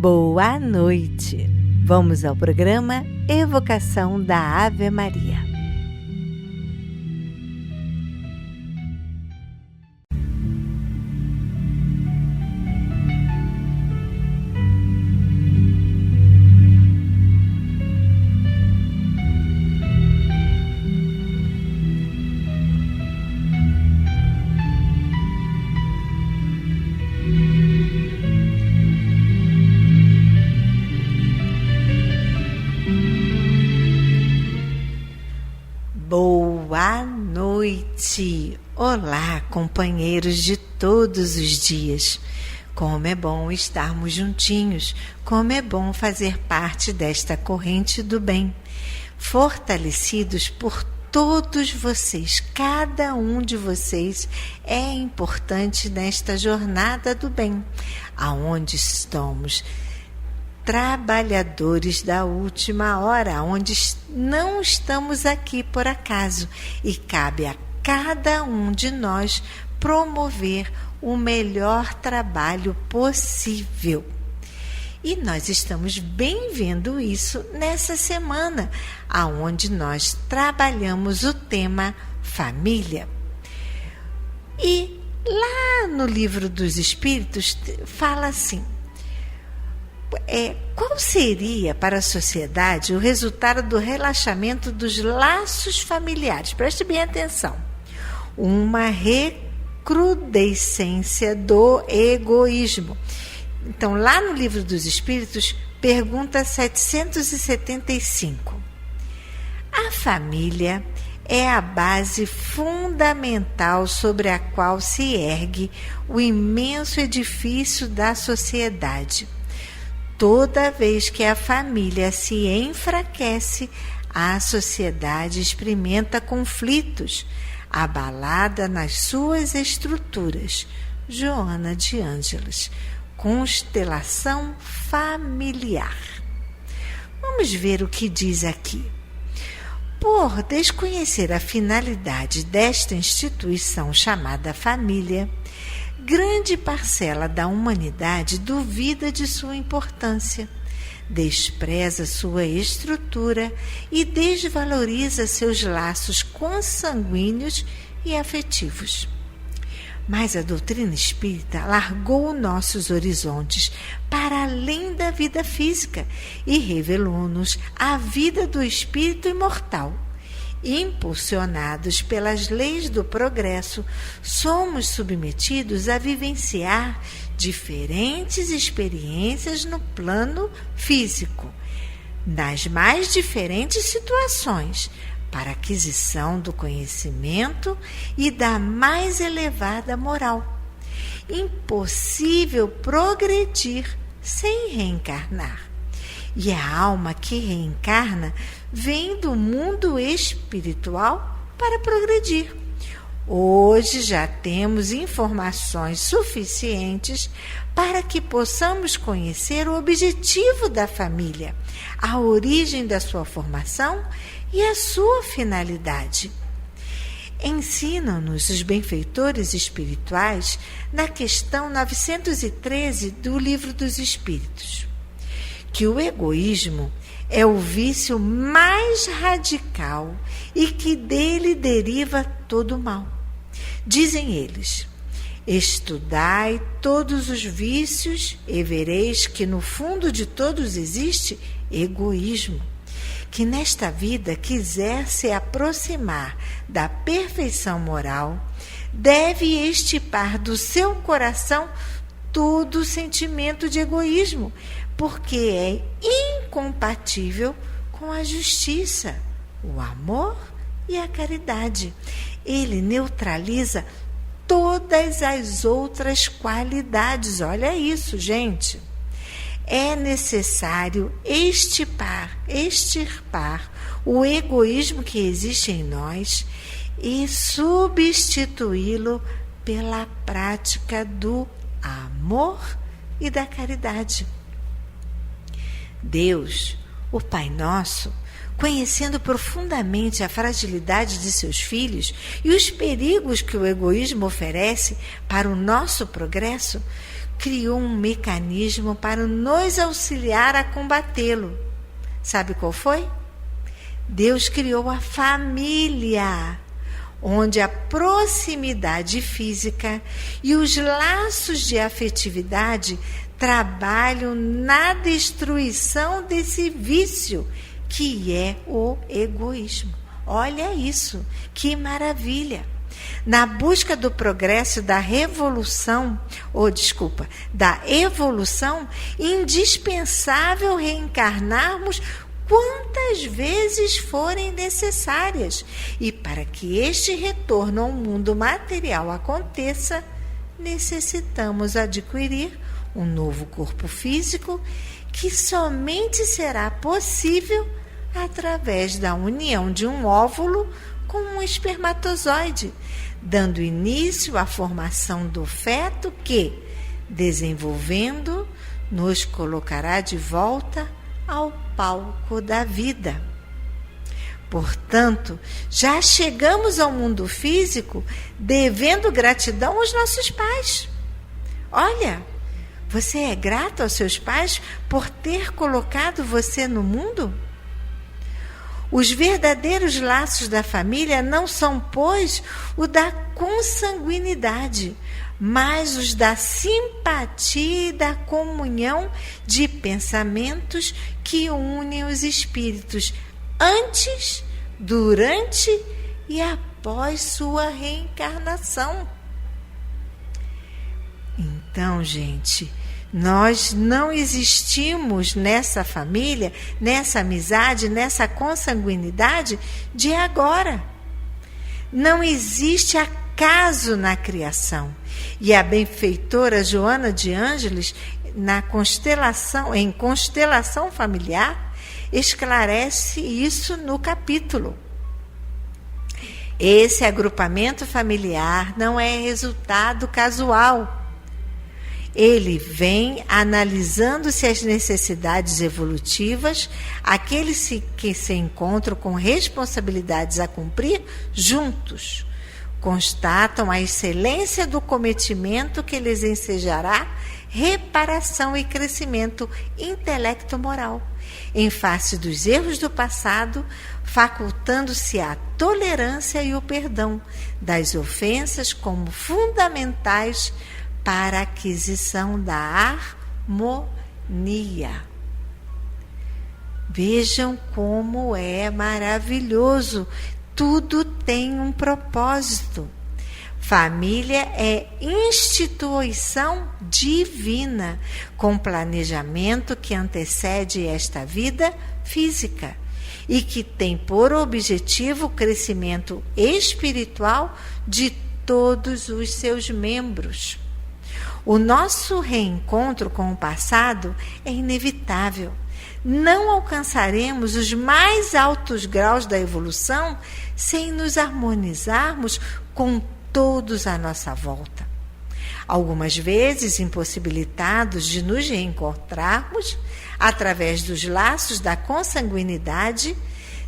Boa noite! Vamos ao programa Evocação da Ave Maria. Boa noite! Olá, companheiros de todos os dias! Como é bom estarmos juntinhos, como é bom fazer parte desta corrente do bem, fortalecidos por todos vocês. Cada um de vocês é importante nesta jornada do bem, aonde estamos trabalhadores da última hora, onde não estamos aqui por acaso, e cabe a cada um de nós promover o melhor trabalho possível. E nós estamos bem vendo isso nessa semana, aonde nós trabalhamos o tema família. E lá no Livro dos Espíritos fala assim: qual seria para a sociedade o resultado do relaxamento dos laços familiares? Preste bem atenção. Uma recrudescência do egoísmo. Então, lá no Livro dos Espíritos, pergunta 775. A família é a base fundamental sobre a qual se ergue o imenso edifício da sociedade. Toda vez que a família se enfraquece, a sociedade experimenta conflitos, abalada nas suas estruturas. Joana de Ângeles, Constelação Familiar. Vamos ver o que diz aqui. Por desconhecer a finalidade desta instituição chamada família, grande parcela da humanidade duvida de sua importância, despreza sua estrutura e desvaloriza seus laços consanguíneos e afetivos. Mas a doutrina espírita largou nossos horizontes para além da vida física e revelou-nos a vida do espírito imortal. Impulsionados pelas leis do progresso, somos submetidos a vivenciar diferentes experiências no plano físico, nas mais diferentes situações, para aquisição do conhecimento e da mais elevada moral. Impossível progredir sem reencarnar. E a alma que reencarna vem do mundo espiritual para progredir. Hoje já temos informações suficientes para que possamos conhecer o objetivo da família, a origem da sua formação e a sua finalidade. Ensinam-nos os benfeitores espirituais na questão 913 do Livro dos Espíritos, que o egoísmo é o vício mais radical e que dele deriva todo o mal. Dizem eles: estudai todos os vícios e vereis que no fundo de todos existe egoísmo, que nesta vida quiser se aproximar da perfeição moral, deve extirpar do seu coração todo o sentimento de egoísmo, porque é incompatível com a justiça, o amor e a caridade. Ele neutraliza todas as outras qualidades. Olha isso, gente. É necessário extirpar o egoísmo que existe em nós e substituí-lo pela prática do amor e da caridade. Deus, o Pai Nosso, conhecendo profundamente a fragilidade de seus filhos e os perigos que o egoísmo oferece para o nosso progresso, criou um mecanismo para nos auxiliar a combatê-lo. Sabe qual foi? Deus criou a família, onde a proximidade física e os laços de afetividade trabalham na destruição desse vício que é o egoísmo. Olha isso, que maravilha! Na busca do progresso da da evolução, indispensável reencarnarmos quantas vezes forem necessárias. E para que este retorno ao mundo material aconteça, necessitamos adquirir um novo corpo físico que somente será possível através da união de um óvulo com um espermatozoide, dando início à formação do feto que, desenvolvendo, nos colocará de volta ao palco da vida. Portanto, já chegamos ao mundo físico devendo gratidão aos nossos pais. Olha, você é grato aos seus pais por ter colocado você no mundo? Os verdadeiros laços da família não são, pois, o da consanguinidade, mas os da simpatia e da comunhão de pensamentos que unem os espíritos antes, durante e após sua reencarnação. Então, gente, nós não existimos nessa família, nessa amizade, nessa consanguinidade de agora. Não existe acaso na criação. E a benfeitora Joana de Ângeles, em Constelação Familiar, esclarece isso no capítulo. Esse agrupamento familiar não é resultado casual. Ele vem analisando-se as necessidades evolutivas, aqueles que se encontram com responsabilidades a cumprir juntos, constatam a excelência do cometimento que lhes ensejará reparação e crescimento intelecto-moral, em face dos erros do passado, facultando-se a tolerância e o perdão das ofensas como fundamentais para a aquisição da harmonia. Vejam como é maravilhoso. Tudo tem um propósito. Família é instituição divina, com planejamento que antecede esta vida física e que tem por objetivo o crescimento espiritual de todos os seus membros. O nosso reencontro com o passado é inevitável. Não alcançaremos os mais altos graus da evolução sem nos harmonizarmos com todos à nossa volta. Algumas vezes, impossibilitados de nos reencontrarmos através dos laços da consanguinidade,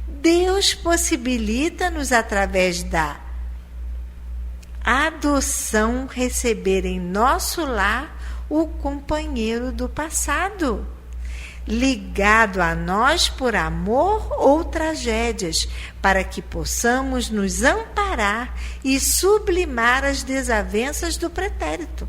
Deus possibilita-nos, através da adoção, receber em nosso lar o companheiro do passado, ligado a nós por amor ou tragédias, para que possamos nos amparar e sublimar as desavenças do pretérito.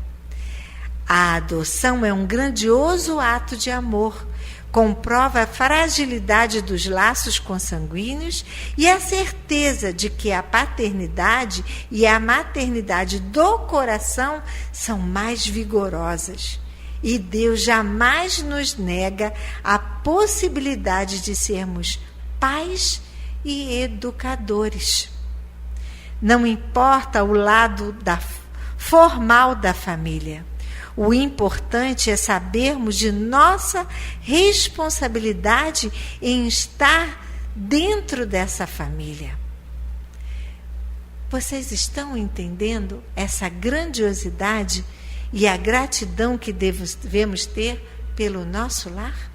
A adoção é um grandioso ato de amor, comprova a fragilidade dos laços consanguíneos e a certeza de que a paternidade e a maternidade do coração são mais vigorosas. E Deus jamais nos nega a possibilidade de sermos pais e educadores. Não importa o lado formal da família. O importante é sabermos de nossa responsabilidade em estar dentro dessa família. Vocês estão entendendo essa grandiosidade e a gratidão que devemos ter pelo nosso lar?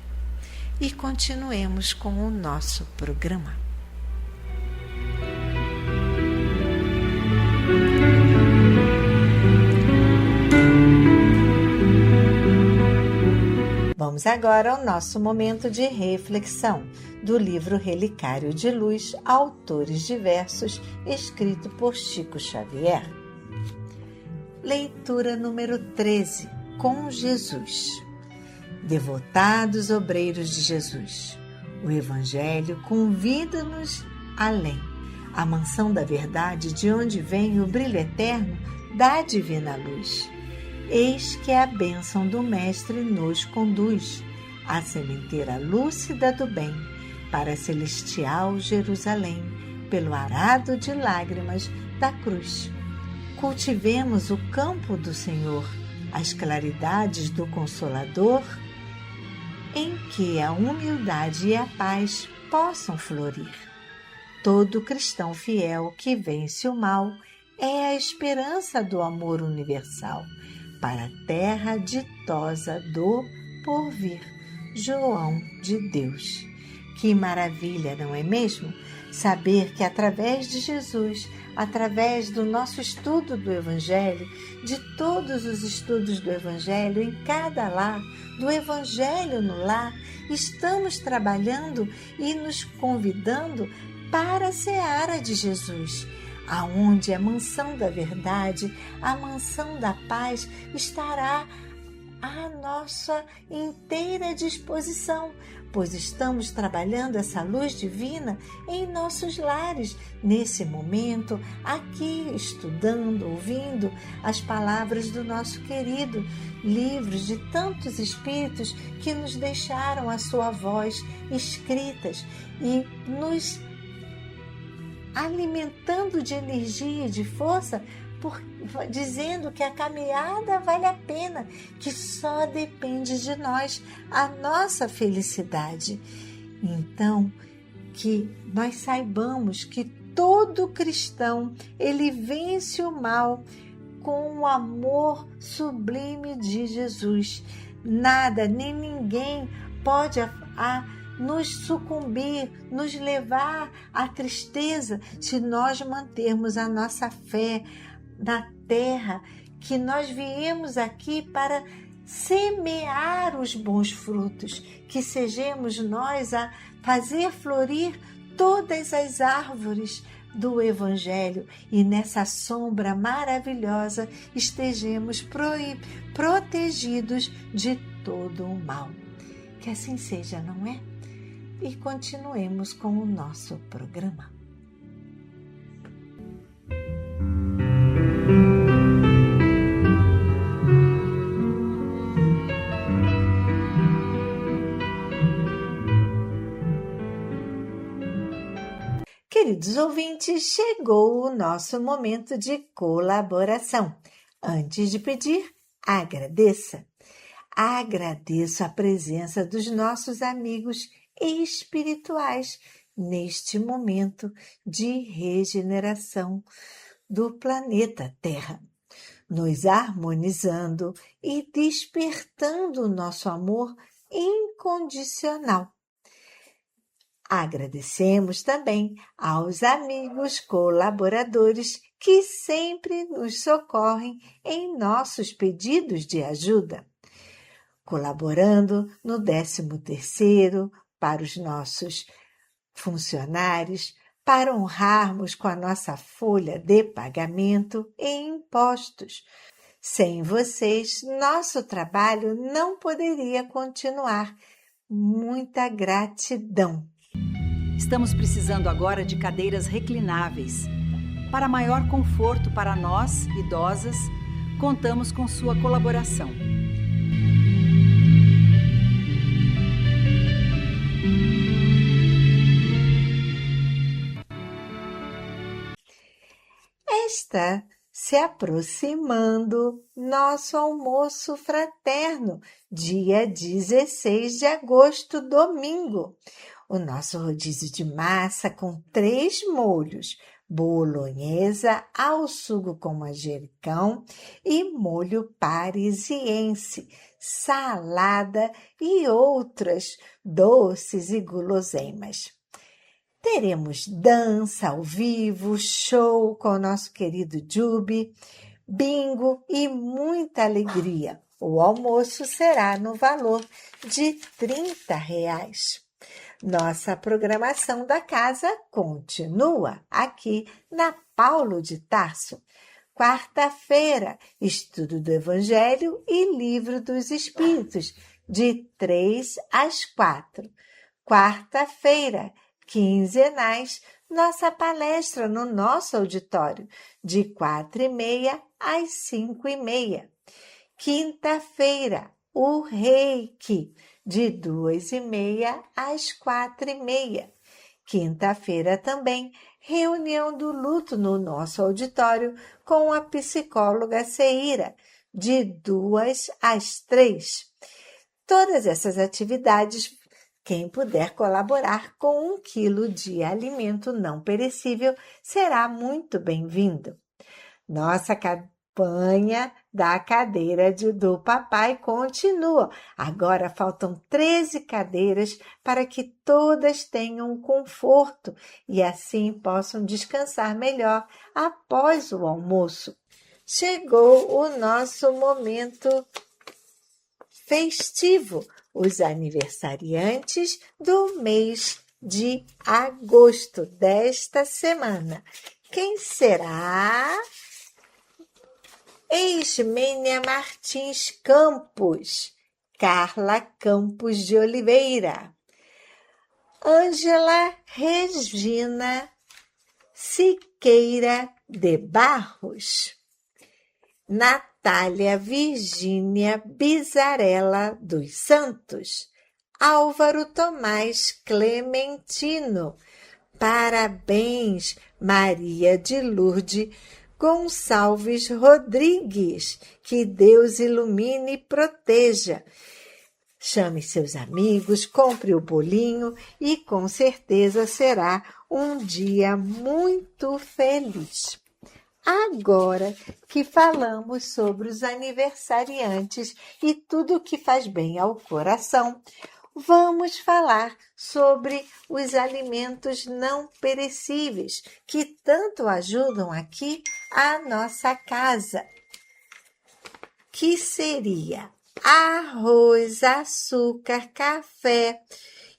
e continuemos com o nosso programa. Vamos agora ao nosso momento de reflexão do livro Relicário de Luz, Autores Diversos, escrito por Chico Xavier. Leitura número 13, com Jesus. Devotados obreiros de Jesus, o Evangelho convida-nos além, a mansão da verdade de onde vem o brilho eterno da divina luz. Eis que a bênção do Mestre nos conduz à sementeira lúcida do bem, para a celestial Jerusalém, pelo arado de lágrimas da cruz. Cultivemos o campo do Senhor, as claridades do Consolador, em que a humildade e a paz possam florir. Todo cristão fiel que vence o mal é a esperança do amor universal, para a terra ditosa do porvir. João de Deus. Que maravilha, não é mesmo? Saber que através de Jesus, através do nosso estudo do Evangelho, de todos os estudos do Evangelho em cada lar, do Evangelho no lar, estamos trabalhando e nos convidando para a seara de Jesus, aonde a mansão da verdade, a mansão da paz estará à nossa inteira disposição, pois estamos trabalhando essa luz divina em nossos lares, nesse momento, aqui, estudando, ouvindo as palavras do nosso querido, livros de tantos espíritos que nos deixaram a sua voz escritas e nos alimentando de energia e de força, dizendo que a caminhada vale a pena, que só depende de nós, a nossa felicidade. Então, que nós saibamos que todo cristão, ele vence o mal com o amor sublime de Jesus. Nada, nem ninguém pode nos sucumbir, nos levar à tristeza, se nós mantermos a nossa fé na terra, que nós viemos aqui para semear os bons frutos, que sejamos nós a fazer florir todas as árvores do Evangelho e nessa sombra maravilhosa estejamos protegidos de todo o mal. Que assim seja, não é? E continuemos com o nosso programa. Queridos ouvintes, chegou o nosso momento de colaboração. Antes de pedir, agradeça. Agradeço a presença dos nossos amigos espirituais neste momento de regeneração do planeta Terra, nos harmonizando e despertando o nosso amor incondicional. Agradecemos também aos amigos colaboradores que sempre nos socorrem em nossos pedidos de ajuda, colaborando no 13º para os nossos funcionários, para honrarmos com a nossa folha de pagamento e impostos. Sem vocês, nosso trabalho não poderia continuar. Muita gratidão. Estamos precisando agora de cadeiras reclináveis. Para maior conforto para nós, idosas, contamos com sua colaboração. Está se aproximando nosso almoço fraterno, dia 16 de agosto, domingo. O nosso rodízio de massa com 3 molhos, bolonhesa ao sugo com manjericão e molho parisiense, salada e outras doces e guloseimas. Teremos dança ao vivo, show com o nosso querido Jubi, bingo e muita alegria. O almoço será no valor de R$30. Nossa programação da casa continua aqui na Paulo de Tarso. Quarta-feira, estudo do Evangelho e Livro dos Espíritos, de 3 às 4. Quarta-feira, quinzenais, nossa palestra no nosso auditório, de 4h30 às 5h30. Quinta-feira, o Reiki, de 2h30 às 4h30. Quinta-feira também, reunião do luto no nosso auditório com a psicóloga Ceira, de 2 às 3. Todas essas atividades, quem puder colaborar com 1 quilo de alimento não perecível será muito bem-vindo. Nossa campanha da cadeira do papai continua. Agora faltam 13 cadeiras para que todas tenham conforto e assim possam descansar melhor após o almoço. Chegou o nosso momento festivo, os aniversariantes do mês de agosto desta semana. Quem será? Eismênia Martins Campos, Carla Campos de Oliveira, Ângela Regina Siqueira de Barros, Natália Virgínia Bizarella dos Santos, Álvaro Tomás Clementino. Parabéns, Maria de Lourdes Gonçalves Rodrigues. Que Deus ilumine e proteja. Chame seus amigos, compre o bolinho e com certeza será um dia muito feliz. Agora que falamos sobre os aniversariantes e tudo que faz bem ao coração, vamos falar sobre os alimentos não perecíveis que tanto ajudam aqui a nossa casa, que seria arroz, açúcar, café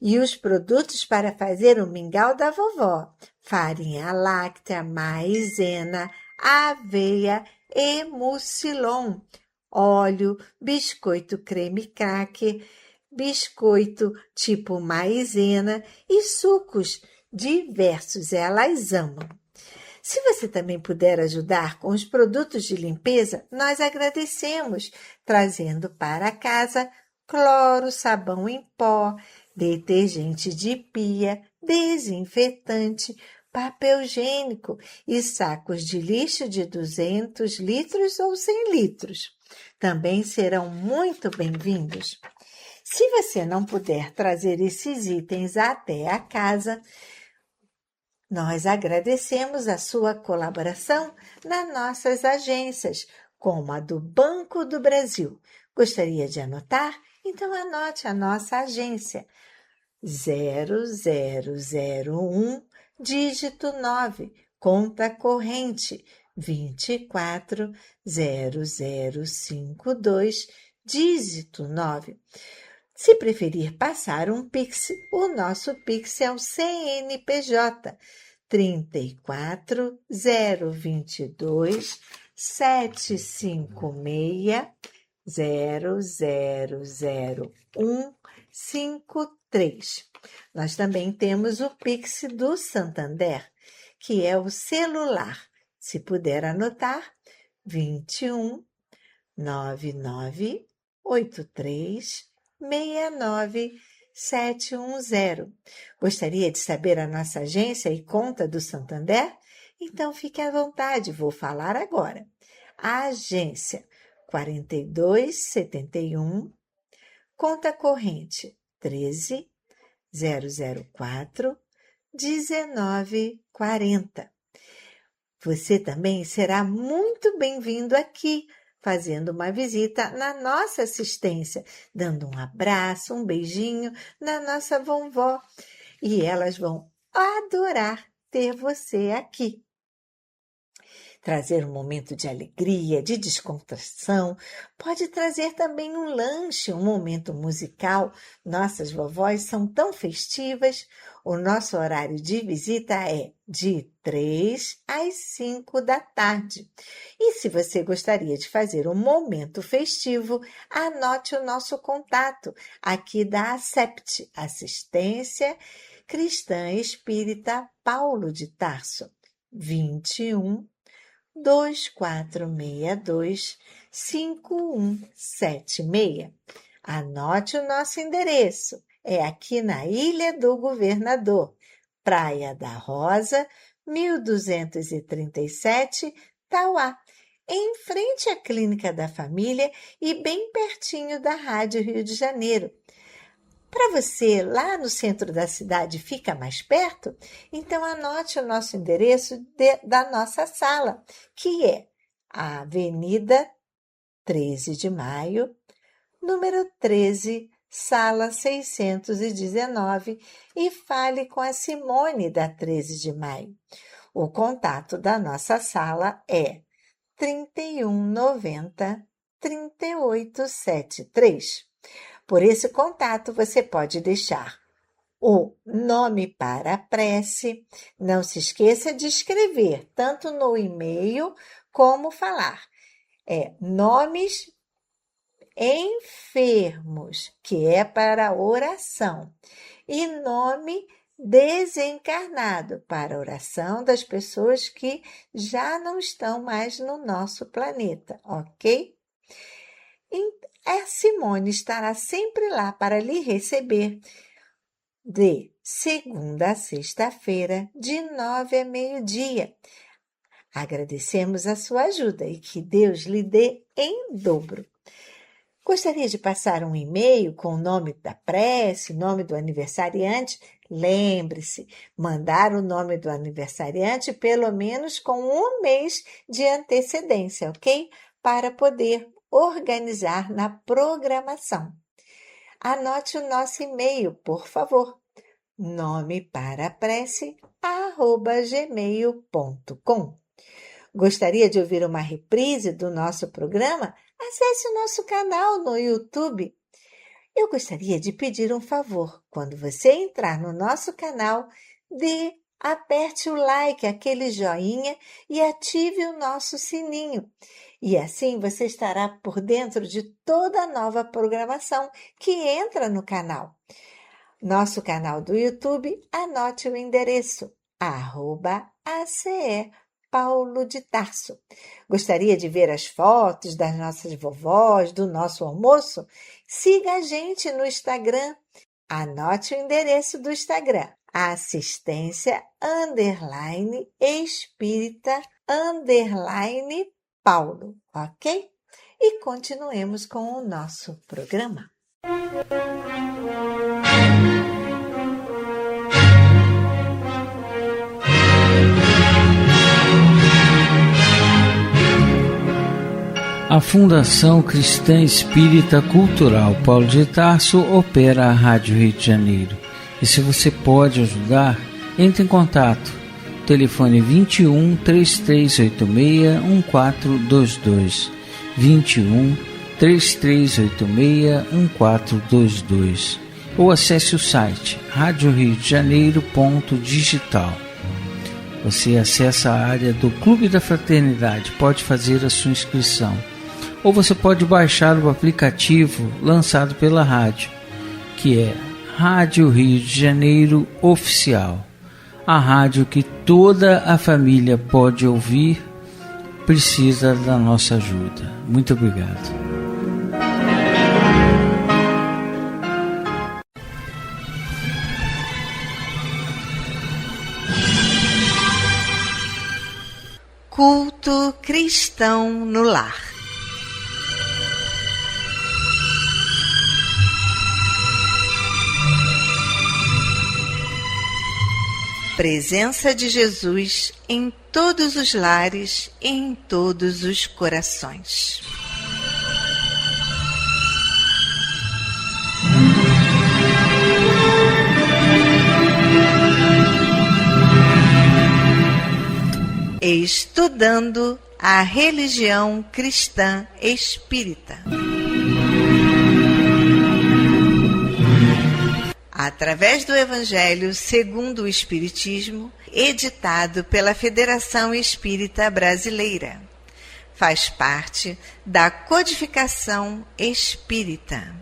e os produtos para fazer o mingau da vovó, farinha láctea, maizena, aveia e mucilon, óleo, biscoito creme cracker, biscoito tipo maizena e sucos diversos, elas amam. Se você também puder ajudar com os produtos de limpeza, nós agradecemos, trazendo para casa cloro, sabão em pó, detergente de pia, desinfetante, papel higiênico e sacos de lixo de 200 litros ou 100 litros. Também serão muito bem-vindos. Se você não puder trazer esses itens até a casa, nós agradecemos a sua colaboração nas nossas agências, como a do Banco do Brasil. Gostaria de anotar? Então anote a nossa agência 0001, dígito 9, conta corrente 240052, dígito 9. Se preferir passar um Pix, o nosso Pix é o CNPJ 34022 756 000153. Nós também temos o Pix do Santander, que é o celular. Se puder anotar, 21 99 83 69710. Gostaria de saber a nossa agência e conta do Santander? Então fique à vontade, vou falar agora. A agência 4271, conta corrente 13004 1940. Você também será muito bem-vindo aqui, fazendo uma visita na nossa assistência, dando um abraço, um beijinho na nossa vovó. E elas vão adorar ter você aqui. Trazer um momento de alegria, de descontração, pode trazer também um lanche, um momento musical. Nossas vovós são tão festivas. O nosso horário de visita é de 3 às 5 da tarde. E se você gostaria de fazer um momento festivo, anote o nosso contato aqui da ACEPT, Assistência Cristã Espírita Paulo de Tarso, 21 2462 5176. Anote o nosso endereço. É aqui na Ilha do Governador, Praia da Rosa, 1237, Tauá, em frente à Clínica da Família e bem pertinho da Rádio Rio de Janeiro. Para você, lá no centro da cidade, fica mais perto? Então, anote o nosso endereço da nossa sala, que é a Avenida 13 de Maio, número 13, sala 619, e fale com a Simone da 13 de Maio. O contato da nossa sala é 3190 3873. Por esse contato, você pode deixar o nome para a prece. Não se esqueça de escrever, tanto no e-mail como falar. Nomes enfermos, que é para oração. E nome desencarnado, para oração das pessoas que já não estão mais no nosso planeta, ok? A Simone estará sempre lá para lhe receber, de segunda a sexta-feira, de 9 a meio-dia. Agradecemos a sua ajuda e que Deus lhe dê em dobro. Gostaria de passar um e-mail com o nome da prece, nome do aniversariante? Lembre-se, mandar o nome do aniversariante pelo menos com 1 mês de antecedência, ok? Para poder organizar na programação. Anote o nosso e-mail, por favor. nomeParaPrece@gmail.com. Gostaria de ouvir uma reprise do nosso programa? Acesse o nosso canal no YouTube. Eu gostaria de pedir um favor. Quando você entrar no nosso canal, aperte o like, aquele joinha, e ative o nosso sininho. E assim você estará por dentro de toda a nova programação que entra no canal. Nosso canal do YouTube, anote o endereço, @ACE Paulo de Tarso. Gostaria de ver as fotos das nossas vovós, do nosso almoço? Siga a gente no Instagram. Anote o endereço do Instagram, assistência_espírita_Paulo, ok? E continuemos com o nosso programa. A Fundação Cristã Espírita Cultural Paulo de Tarso opera a Rádio Rio de Janeiro. E se você pode ajudar, entre em contato. Telefone 21 3386 1422. 21 3386 1422. Ou acesse o site radioriodejaneiro.digital. Você acessa a área do Clube da Fraternidade, pode fazer a sua inscrição. Ou você pode baixar o aplicativo lançado pela rádio, que é Rádio Rio de Janeiro Oficial. A rádio que toda a família pode ouvir, precisa da nossa ajuda. Muito obrigado. Culto cristão no lar. presença de Jesus em todos os lares e em todos os corações. Estudando a religião cristã espírita. Através do Evangelho segundo o Espiritismo, editado pela Federação Espírita Brasileira. Faz parte da Codificação Espírita.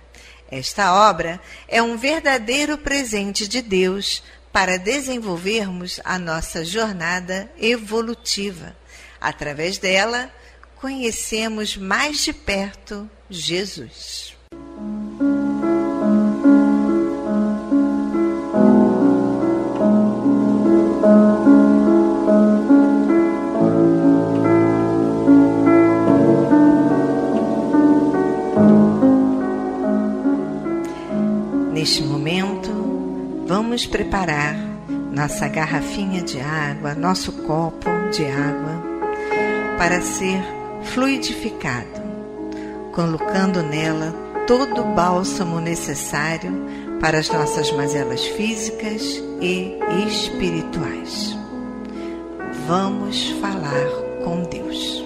Esta obra é um verdadeiro presente de Deus para desenvolvermos a nossa jornada evolutiva. Através dela, conhecemos mais de perto Jesus. Neste momento, vamos preparar nossa garrafinha de água, nosso copo de água, para ser fluidificado, colocando nela todo o bálsamo necessário para as nossas mazelas físicas e espirituais. Vamos falar com Deus.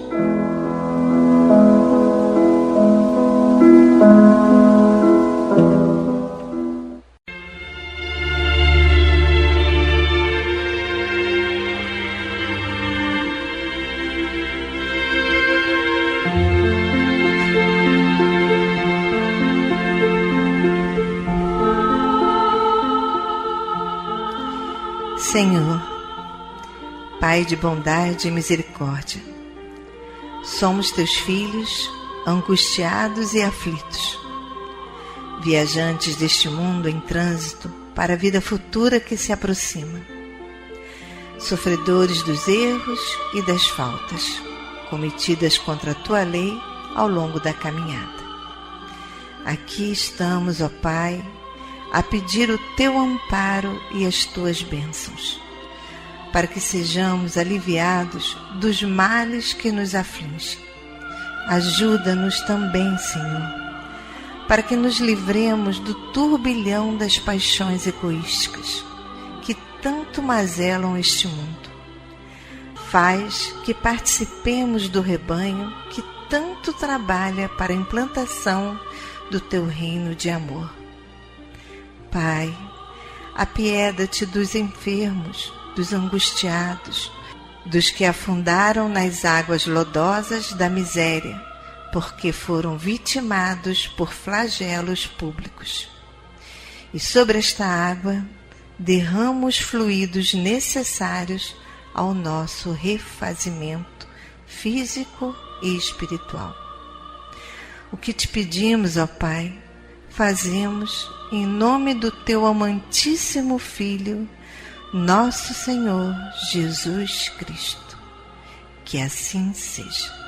Senhor, Pai de bondade e misericórdia, somos teus filhos, angustiados e aflitos, viajantes deste mundo em trânsito para a vida futura que se aproxima, sofredores dos erros e das faltas cometidas contra a tua lei ao longo da caminhada. Aqui estamos, ó Pai, a pedir o teu amparo e as tuas bênçãos, para que sejamos aliviados dos males que nos afligem. Ajuda-nos também, Senhor, para que nos livremos do turbilhão das paixões egoísticas que tanto mazelam este mundo. Faz que participemos do rebanho que tanto trabalha para a implantação do teu reino de amor. Pai, apieda-te dos enfermos, dos angustiados, dos que afundaram nas águas lodosas da miséria, porque foram vitimados por flagelos públicos. E sobre esta água derrama os fluidos necessários ao nosso refazimento físico e espiritual. O que te pedimos, ó Pai, fazemos em nome do teu amantíssimo Filho, nosso Senhor Jesus Cristo. Que assim seja.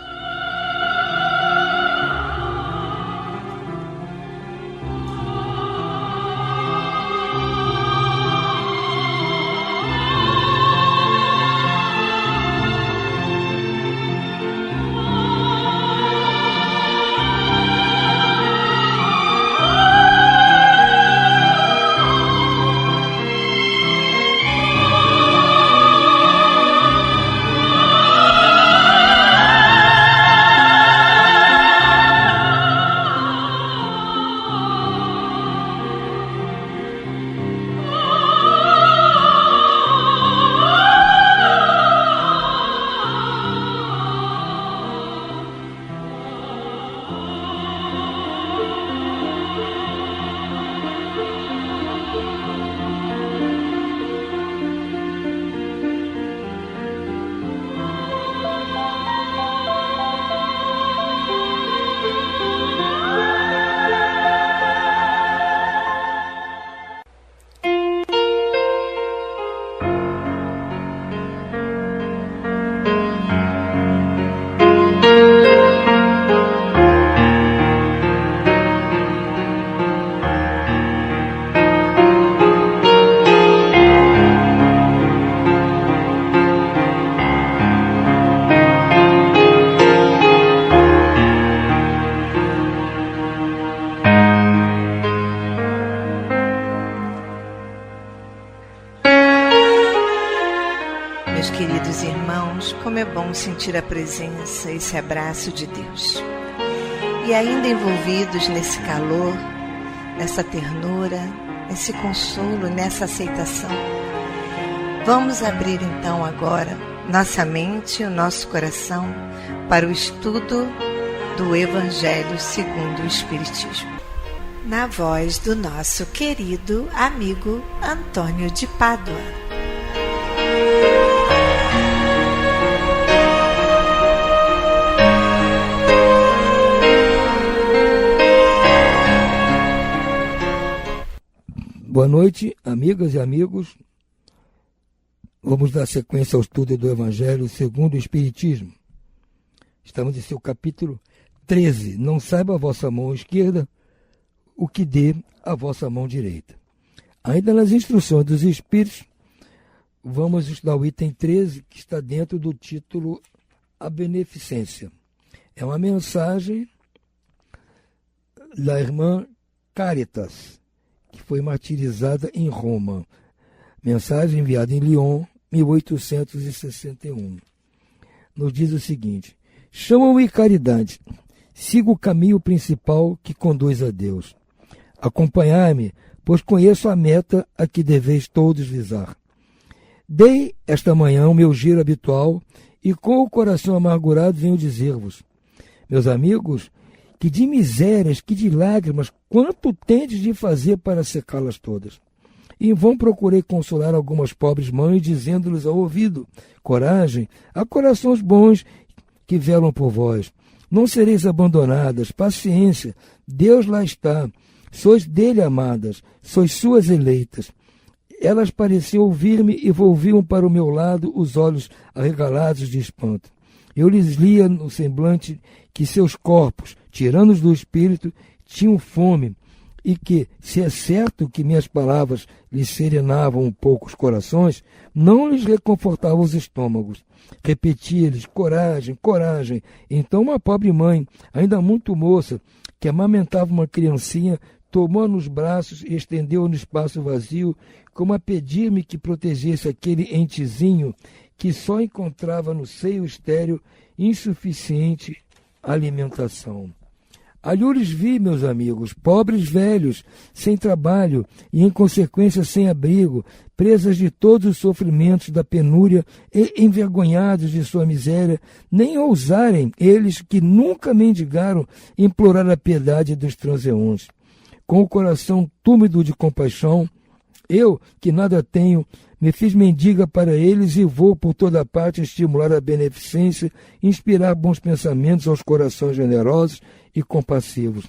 como é bom sentir a presença, esse abraço de Deus. E ainda envolvidos nesse calor, nessa ternura, nesse consolo, nessa aceitação, vamos abrir então agora nossa mente e o nosso coração para o estudo do Evangelho segundo o Espiritismo, na voz do nosso querido amigo Antônio de Pádua. Boa noite, amigas e amigos. Vamos dar sequência ao estudo do Evangelho segundo o Espiritismo. Estamos em seu capítulo 13. Não saiba a vossa mão esquerda o que dê a vossa mão direita. Ainda nas instruções dos Espíritos, vamos estudar o item 13, que está dentro do título A Beneficência. É uma mensagem da irmã Caritas, que foi martirizada em Roma. Mensagem enviada em Lyon, 1861. Nos diz o seguinte: chamam-me caridade, sigo o caminho principal que conduz a Deus. Acompanhai-me, pois conheço a meta a que deveis todos visar. Dei esta manhã o meu giro habitual e com o coração amargurado venho dizer-vos, meus amigos, que de misérias, que de lágrimas, quanto tendes de fazer para secá-las todas? E em vão procurei consolar algumas pobres mães, dizendo-lhes ao ouvido, coragem, há corações bons que velam por vós. Não sereis abandonadas, paciência, Deus lá está. Sois dele amadas, sois suas eleitas. Elas pareciam ouvir-me e volviam para o meu lado os olhos arregalados de espanto. Eu lhes lia no semblante que seus corpos, tiranos do espírito, tinham fome, e que, se é certo que minhas palavras lhes serenavam um pouco os corações, não lhes reconfortavam os estômagos. Repetia-lhes, coragem, coragem. Então uma pobre mãe, ainda muito moça, que amamentava uma criancinha, tomou-a nos braços e estendeu-a no espaço vazio, como a pedir-me que protegesse aquele entezinho que só encontrava no seio estéril insuficiente alimentação. Ali lhes vi, meus amigos, pobres velhos, sem trabalho e, em consequência, sem abrigo, presas de todos os sofrimentos da penúria e envergonhados de sua miséria, nem ousarem, eles que nunca mendigaram, implorar a piedade dos transeuntes. Com o coração túmido de compaixão, eu, que nada tenho, me fiz mendiga para eles e vou por toda parte estimular a beneficência, inspirar bons pensamentos aos corações generosos e compassivos.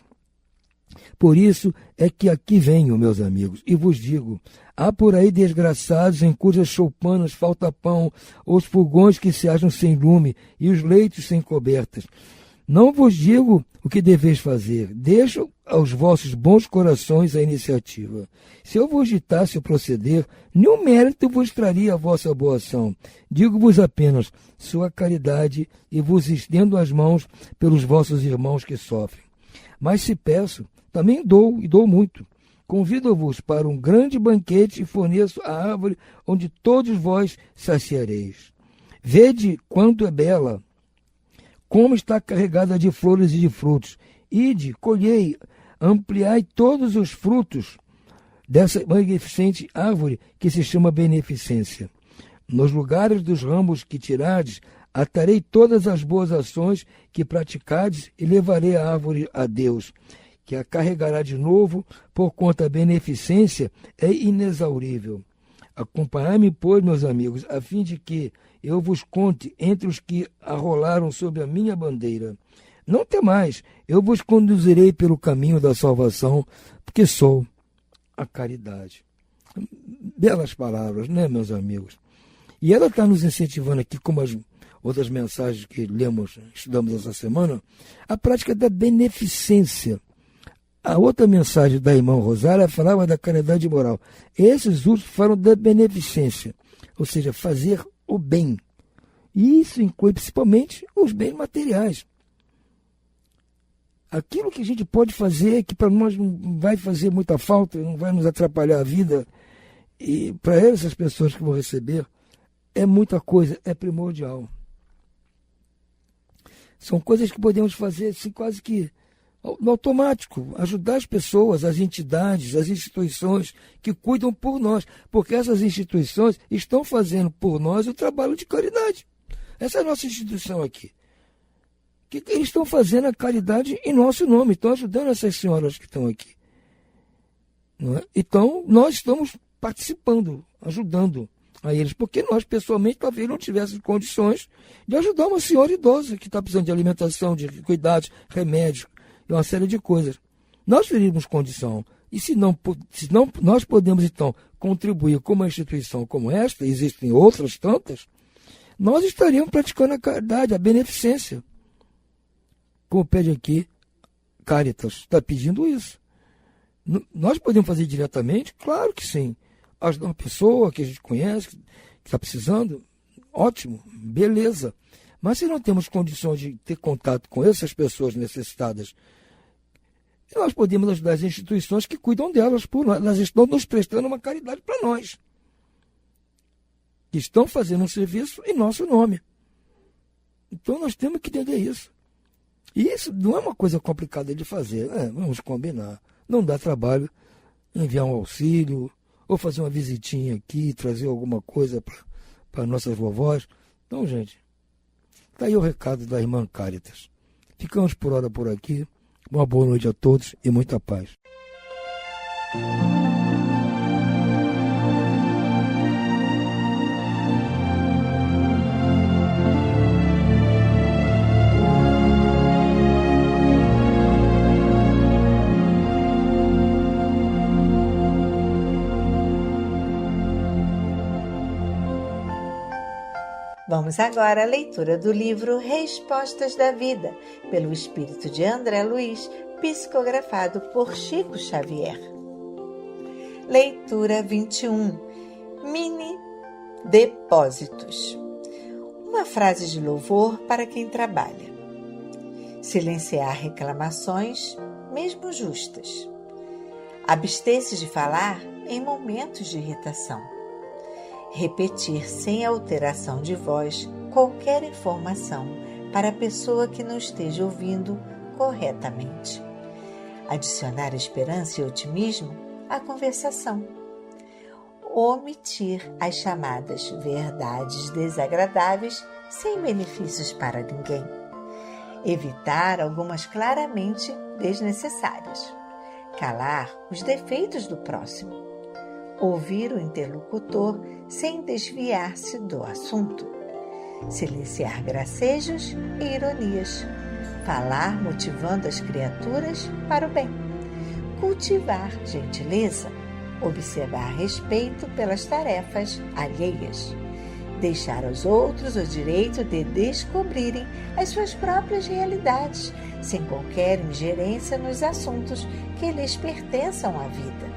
Por isso é que aqui venho, meus amigos, e vos digo, há por aí desgraçados em cujas choupanas falta pão, os fogões que se acham sem lume e os leitos sem cobertas. Não vos digo o que deveis fazer, deixo aos vossos bons corações a iniciativa. Se eu vos ditasse o proceder, nenhum mérito vos traria a vossa boa ação. Digo-vos apenas sua caridade e vos estendo as mãos pelos vossos irmãos que sofrem. Mas se peço, também dou, e dou muito. Convido-vos para um grande banquete e forneço a árvore onde todos vós saciareis. Vede quanto é bela, como está carregada de flores e de frutos. Ide, colhei, ampliai todos os frutos dessa magnificente árvore que se chama beneficência. Nos lugares dos ramos que tirardes, atarei todas as boas ações que praticardes e levarei a árvore a Deus, que a carregará de novo, porquanto a beneficência é inexaurível. Acompanhai-me, pois, meus amigos, a fim de que eu vos conte entre os que arrolaram sob a minha bandeira. Não temais, eu vos conduzirei pelo caminho da salvação, porque sou a caridade. Belas palavras, né, meus amigos? E ela está nos incentivando aqui, como as outras mensagens que estudamos essa semana, a prática da beneficência. A outra mensagem da irmã Rosária falava da caridade moral. Esses últimos falam da beneficência, ou seja, fazer o bem. E isso inclui principalmente os bens materiais. Aquilo que a gente pode fazer, que para nós não vai fazer muita falta, não vai nos atrapalhar a vida, e para essas pessoas que vão receber, é muita coisa, é primordial. São coisas que podemos fazer assim, quase que no automático, ajudar as pessoas, as entidades, as instituições que cuidam por nós, porque essas instituições estão fazendo por nós o trabalho de caridade. Essa é a nossa instituição aqui. Que eles estão fazendo a caridade em nosso nome, estão ajudando essas senhoras que estão aqui. Não é? Então, nós estamos participando, ajudando a eles, porque nós, pessoalmente, talvez não tivéssemos condições de ajudar uma senhora idosa que está precisando de alimentação, de cuidados, remédios, e uma série de coisas. Nós teríamos condição. E se não nós podemos, então, contribuir com uma instituição como esta, existem outras tantas, nós estaríamos praticando a caridade, a beneficência. Como pede aqui, Caritas está pedindo isso. Nós podemos fazer diretamente? Claro que sim. Ajudar uma pessoa que a gente conhece, que está precisando, ótimo, beleza. Mas se não temos condições de ter contato com essas pessoas necessitadas, nós podemos ajudar as instituições que cuidam delas por nós. Elas estão nos prestando uma caridade para nós. Estão fazendo um serviço em nosso nome. Então nós temos que entender isso. E isso não é uma coisa complicada de fazer. Vamos combinar. Não dá trabalho enviar um auxílio, ou fazer uma visitinha aqui, trazer alguma coisa para nossas vovós. Então, gente, está aí o recado da irmã Caritas. Ficamos por hora por aqui. Uma boa noite a todos e muita paz. Vamos agora à leitura do livro Respostas da Vida, pelo espírito de André Luiz, psicografado por Chico Xavier. Leitura 21. Mini depósitos. Uma frase de louvor para quem trabalha. Silenciar reclamações, mesmo justas. Abster-se de falar em momentos de irritação. Repetir sem alteração de voz qualquer informação para a pessoa que não esteja ouvindo corretamente. Adicionar esperança e otimismo à conversação. Omitir as chamadas verdades desagradáveis sem benefícios para ninguém. Evitar algumas claramente desnecessárias. Calar os defeitos do próximo. Ouvir o interlocutor sem desviar-se do assunto. Silenciar gracejos e ironias. Falar motivando as criaturas para o bem. Cultivar gentileza. Observar respeito pelas tarefas alheias. Deixar aos outros o direito de descobrirem as suas próprias realidades, sem qualquer ingerência nos assuntos que lhes pertençam à vida.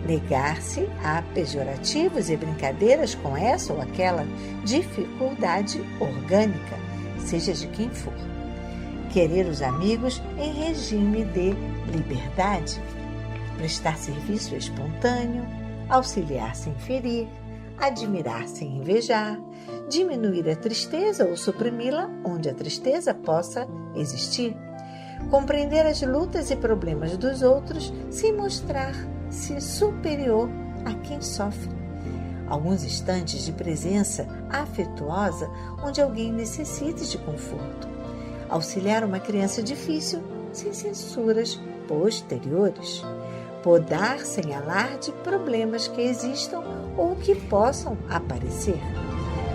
Negar-se a pejorativos e brincadeiras com essa ou aquela dificuldade orgânica, seja de quem for. Querer os amigos em regime de liberdade. Prestar serviço espontâneo, auxiliar sem ferir, admirar sem invejar, diminuir a tristeza ou suprimi-la onde a tristeza possa existir. Compreender as lutas e problemas dos outros sem mostrar-se superior a quem sofre. Alguns instantes de presença afetuosa onde alguém necessite de conforto. Auxiliar uma criança difícil sem censuras posteriores. Podar sem alarde problemas que existam ou que possam aparecer.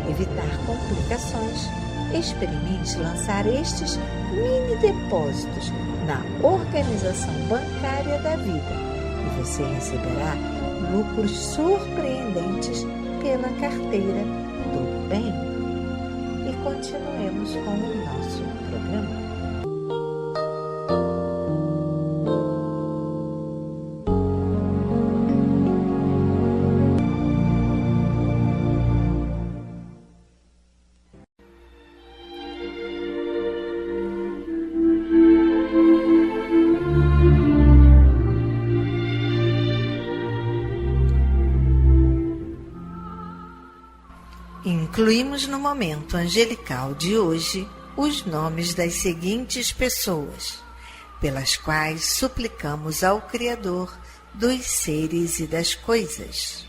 Evitar complicações. Experimente lançar estes mini depósitos na organização bancária da vida e você receberá lucros surpreendentes pela carteira do bem. E continuemos com o nosso programa. Incluímos no momento angelical de hoje os nomes das seguintes pessoas, pelas quais suplicamos ao Criador dos seres e das coisas.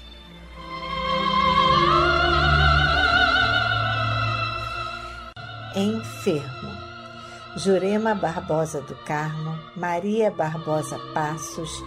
Enfermo: Jurema Barbosa do Carmo, Maria Barbosa Passos,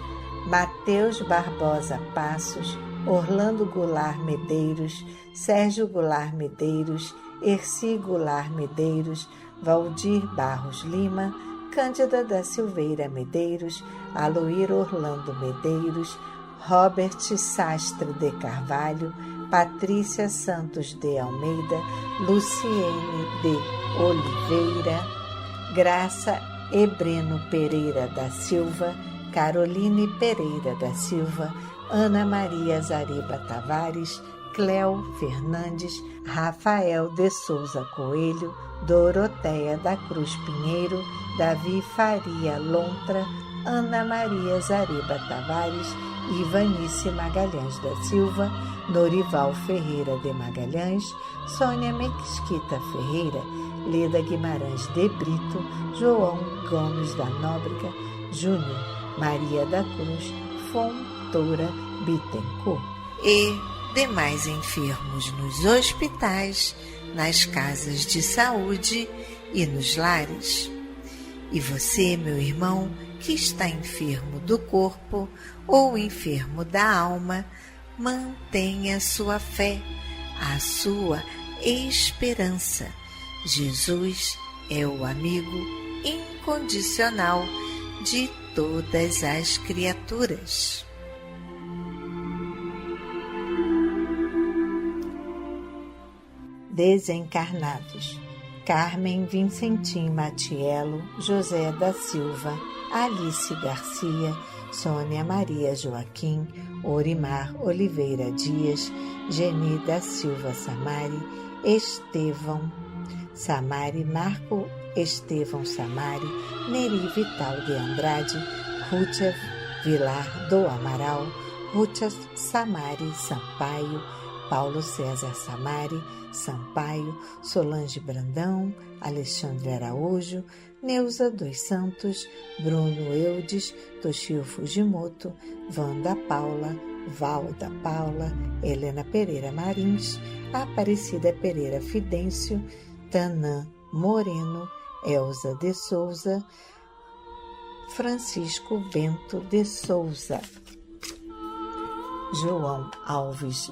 Mateus Barbosa Passos, Orlando Goulart Medeiros, Sérgio Goulart Medeiros, Erci Goulart Medeiros, Valdir Barros Lima, Cândida da Silveira Medeiros, Aloir Orlando Medeiros, Robert Sastre de Carvalho, Patrícia Santos de Almeida, Luciene de Oliveira, Graça Ebreno Pereira da Silva, Caroline Pereira da Silva, Ana Maria Zariba Tavares, Cléo Fernandes, Rafael de Souza Coelho, Doroteia da Cruz Pinheiro, Davi Faria Lontra, Ana Maria Zariba Tavares, Ivanice Magalhães da Silva, Norival Ferreira de Magalhães, Sônia Mesquita Ferreira, Leda Guimarães de Brito, João Gomes da Nóbrega, Júnior Maria da Cruz, Fontoura Bittencourt. E demais enfermos nos hospitais, nas casas de saúde e nos lares. E você, meu irmão, que está enfermo do corpo ou enfermo da alma, mantenha a sua fé, a sua esperança. Jesus é o amigo incondicional de todas as criaturas. Desencarnados: Carmen Vincentim Matiello, José da Silva, Alice Garcia, Sônia Maria Joaquim, Orimar Oliveira Dias, Geni da Silva Samari, Estevão Samari, Marco Estevão Samari, Neri Vital de Andrade, Rútia Vilar do Amaral, Rútia Samari Sampaio, Paulo César Samari Sampaio, Solange Brandão, Alexandre Araújo, Neuza dos Santos, Bruno Eudes, Toshio Fujimoto, Wanda Paula, Valda Paula, Helena Pereira Marins, Aparecida Pereira Fidêncio, Tanã Moreno, Elza de Souza, Francisco Bento de Souza, João Alves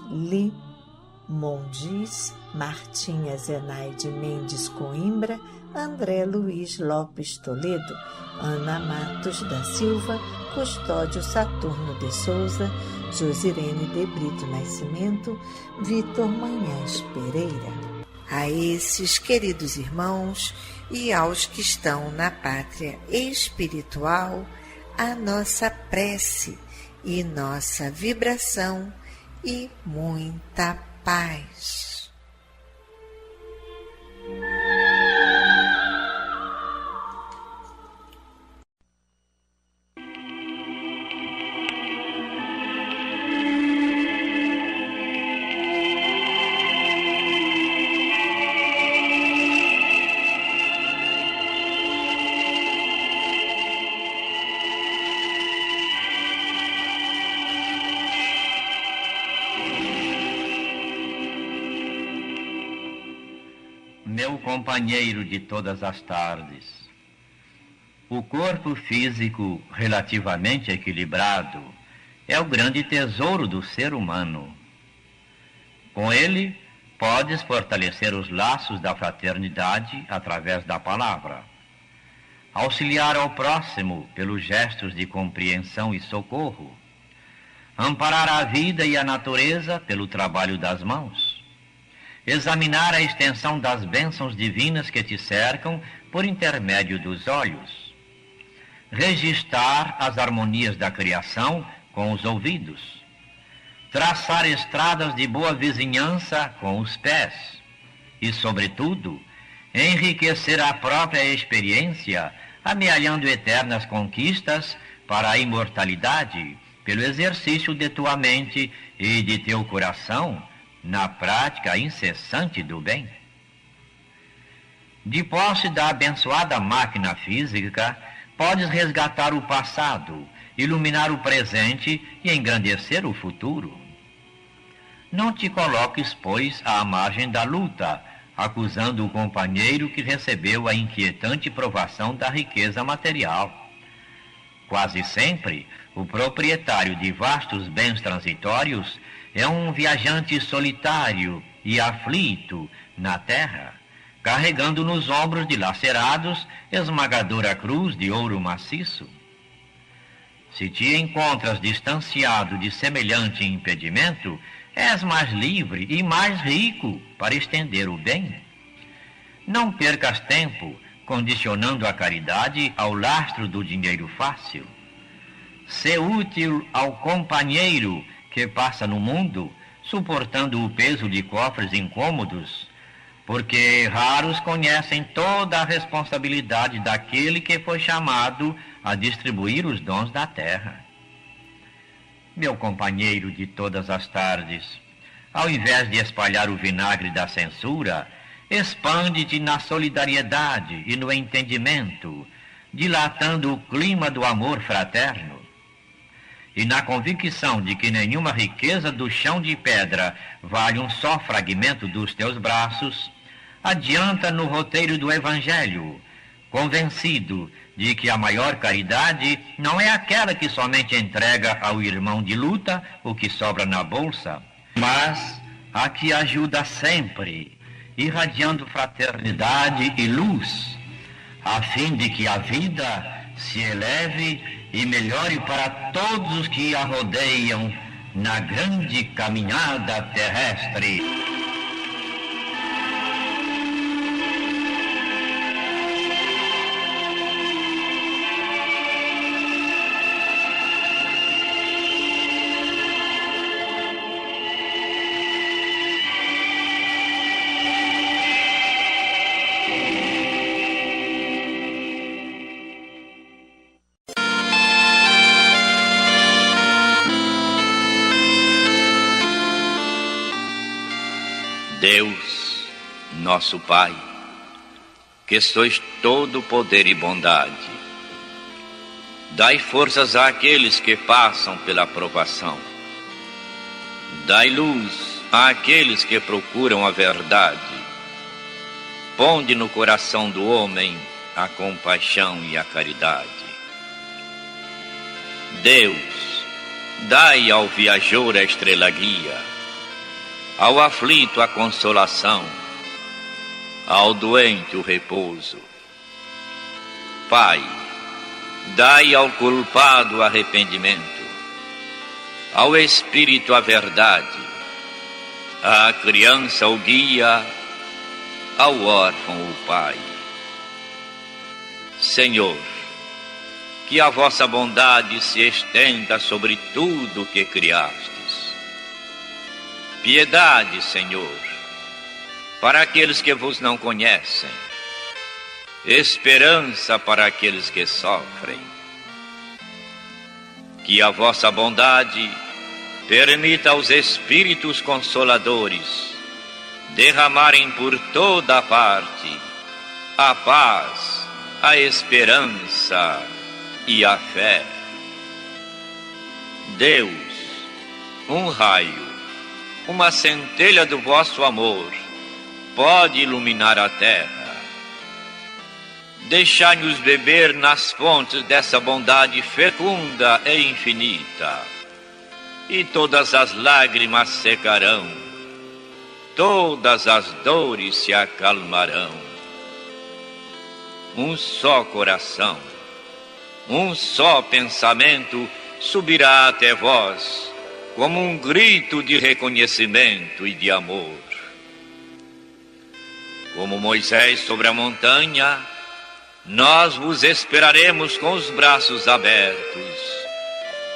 Limondiz, Martinha Zenaide Mendes Coimbra, André Luiz Lopes Toledo, Ana Matos da Silva, Custódio Saturno de Souza, Josirene de Brito Nascimento, Vitor Manhães Pereira. A esses queridos irmãos e aos que estão na pátria espiritual, a nossa prece e nossa vibração e muita paz. Meu companheiro de todas as tardes, o corpo físico relativamente equilibrado é o grande tesouro do ser humano. Com ele, podes fortalecer os laços da fraternidade através da palavra, auxiliar ao próximo pelos gestos de compreensão e socorro, amparar a vida e a natureza pelo trabalho das mãos, examinar a extensão das bênçãos divinas que te cercam por intermédio dos olhos, registrar as harmonias da criação com os ouvidos, traçar estradas de boa vizinhança com os pés e, sobretudo, enriquecer a própria experiência, amealhando eternas conquistas para a imortalidade pelo exercício de tua mente e de teu coração na prática incessante do bem. De posse da abençoada máquina física, podes resgatar o passado, iluminar o presente e engrandecer o futuro. Não te coloques, pois, à margem da luta, acusando o companheiro que recebeu a inquietante provação da riqueza material. Quase sempre, o proprietário de vastos bens transitórios é um viajante solitário e aflito na terra, carregando nos ombros dilacerados esmagadora cruz de ouro maciço. Se te encontras distanciado de semelhante impedimento, és mais livre e mais rico para estender o bem. Não percas tempo condicionando a caridade ao lastro do dinheiro fácil. Sê útil ao companheiro que passa no mundo, suportando o peso de cofres incômodos, porque raros conhecem toda a responsabilidade daquele que foi chamado a distribuir os dons da terra. Meu companheiro de todas as tardes, ao invés de espalhar o vinagre da censura, expande-te na solidariedade e no entendimento, dilatando o clima do amor fraterno. E na convicção de que nenhuma riqueza do chão de pedra vale um só fragmento dos teus braços, adianta no roteiro do Evangelho, convencido de que a maior caridade não é aquela que somente entrega ao irmão de luta o que sobra na bolsa, mas a que ajuda sempre, irradiando fraternidade e luz, a fim de que a vida se eleve e melhore para todos os que a rodeiam na grande caminhada terrestre. Deus, nosso Pai, que sois todo poder e bondade, dai forças àqueles que passam pela provação, dai luz àqueles que procuram a verdade, ponde no coração do homem a compaixão e a caridade. Deus, dai ao viajor a estrela guia, ao aflito a consolação, ao doente o repouso. Pai, dai ao culpado arrependimento, ao espírito a verdade, à criança o guia, ao órfão o pai. Senhor, que a vossa bondade se estenda sobre tudo o que criastes. Piedade, Senhor, para aqueles que vos não conhecem, esperança para aqueles que sofrem. Que a vossa bondade permita aos Espíritos Consoladores derramarem por toda a parte a paz, a esperança e a fé. Deus, um raio, uma centelha do vosso amor pode iluminar a terra. Deixai-nos beber nas fontes dessa bondade fecunda e infinita, e todas as lágrimas secarão, todas as dores se acalmarão. Um só coração, um só pensamento subirá até vós, como um grito de reconhecimento e de amor. Como Moisés sobre a montanha, nós vos esperaremos com os braços abertos.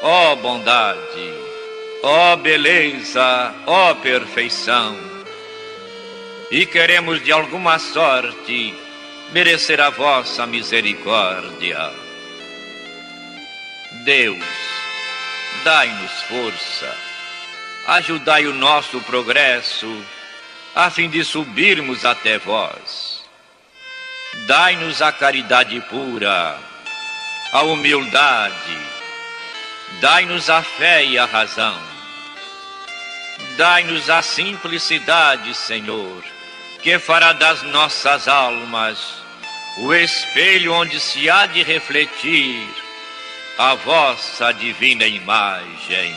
Ó bondade, ó beleza, ó perfeição. E queremos de alguma sorte merecer a vossa misericórdia. Deus, dai-nos força, ajudai o nosso progresso, a fim de subirmos até vós. Dai-nos a caridade pura, a humildade, dai-nos a fé e a razão. Dai-nos a simplicidade, Senhor, que fará das nossas almas o espelho onde se há de refletir a vossa divina imagem.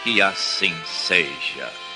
Que assim seja.